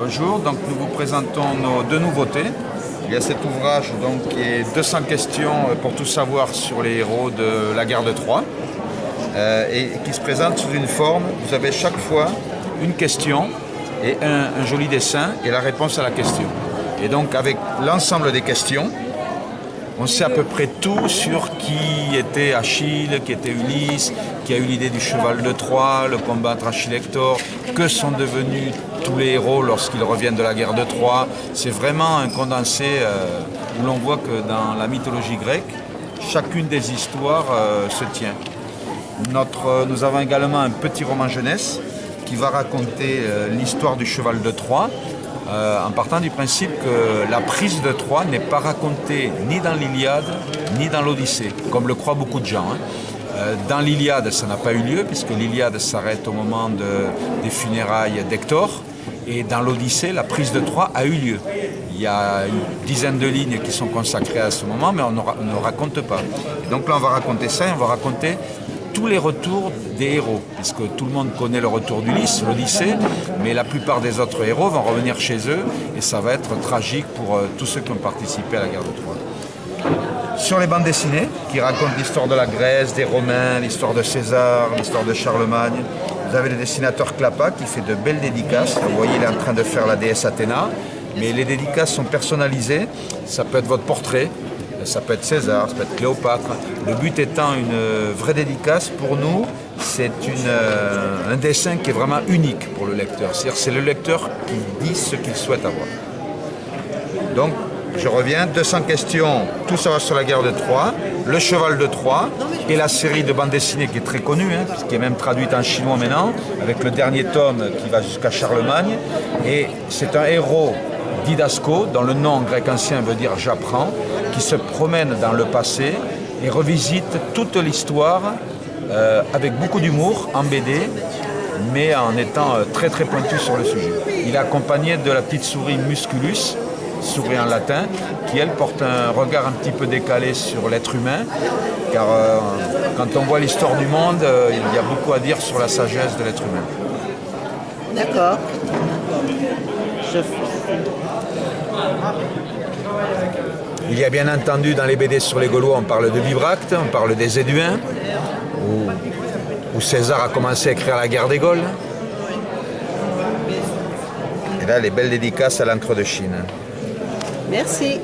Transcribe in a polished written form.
Bonjour, donc nous vous présentons nos deux nouveautés. Il y a cet ouvrage donc, qui est 200 questions pour tout savoir sur les héros de la guerre de Troie et qui se présente sous une forme. Vous avez chaque fois une question et un joli dessin et la réponse à la question. Et donc avec l'ensemble des questions, on sait à peu près tout sur qui était Achille, qui était Ulysse, qui a eu l'idée du cheval de Troie, le combat entre Achille et Hector, que sont devenus tous les héros lorsqu'ils reviennent de la guerre de Troie. C'est vraiment un condensé où l'on voit que dans la mythologie grecque, chacune des histoires se tient. Nous avons également un petit roman jeunesse qui va raconter l'histoire du cheval de Troie, en partant du principe que la prise de Troie n'est pas racontée ni dans l'Iliade ni dans l'Odyssée, comme le croient beaucoup de gens. Dans l'Iliade, ça n'a pas eu lieu, puisque l'Iliade s'arrête au moment des funérailles d'Hector, et dans l'Odyssée, la prise de Troie a eu lieu. Il y a une dizaine de lignes qui sont consacrées à ce moment, mais on ne raconte pas. Et donc là, on va raconter ça, et on va raconter tous les retours des héros, puisque tout le monde connaît le retour d'Ulysse, l'Odyssée, mais la plupart des autres héros vont revenir chez eux et ça va être tragique pour tous ceux qui ont participé à la guerre de Troie. Sur les bandes dessinées, qui racontent l'histoire de la Grèce, des Romains, l'histoire de César, l'histoire de Charlemagne, vous avez le dessinateur Clapa qui fait de belles dédicaces. Vous voyez, il est en train de faire la déesse Athéna, mais les dédicaces sont personnalisées. Ça peut être votre portrait, ça peut être César, ça peut être Cléopâtre. Le but étant une vraie dédicace, pour nous, c'est un dessin qui est vraiment unique pour le lecteur. C'est-à-dire c'est le lecteur qui dit ce qu'il souhaite avoir. Donc, je reviens, 200 questions, tout ça va sur la guerre de Troie, le cheval de Troie et la série de bandes dessinées qui est très connue, qui est même traduite en chinois maintenant, avec le dernier tome qui va jusqu'à Charlemagne. Et c'est un héros didasco, dont le nom en grec ancien veut dire j'apprends, qui se promène dans le passé et revisite toute l'histoire avec beaucoup d'humour en BD, mais en étant très très pointu sur le sujet. Il est accompagné de la petite souris Musculus, souris en latin, qui elle porte un regard un petit peu décalé sur l'être humain, car quand on voit l'histoire du monde, il y a beaucoup à dire sur la sagesse de l'être humain. D'accord. Il y a bien entendu dans les BD sur les Gaulois, on parle de Bibracte, on parle des Éduins, où César a commencé à écrire la guerre des Gaules. Et là, les belles dédicaces à l'encre de Chine. Merci.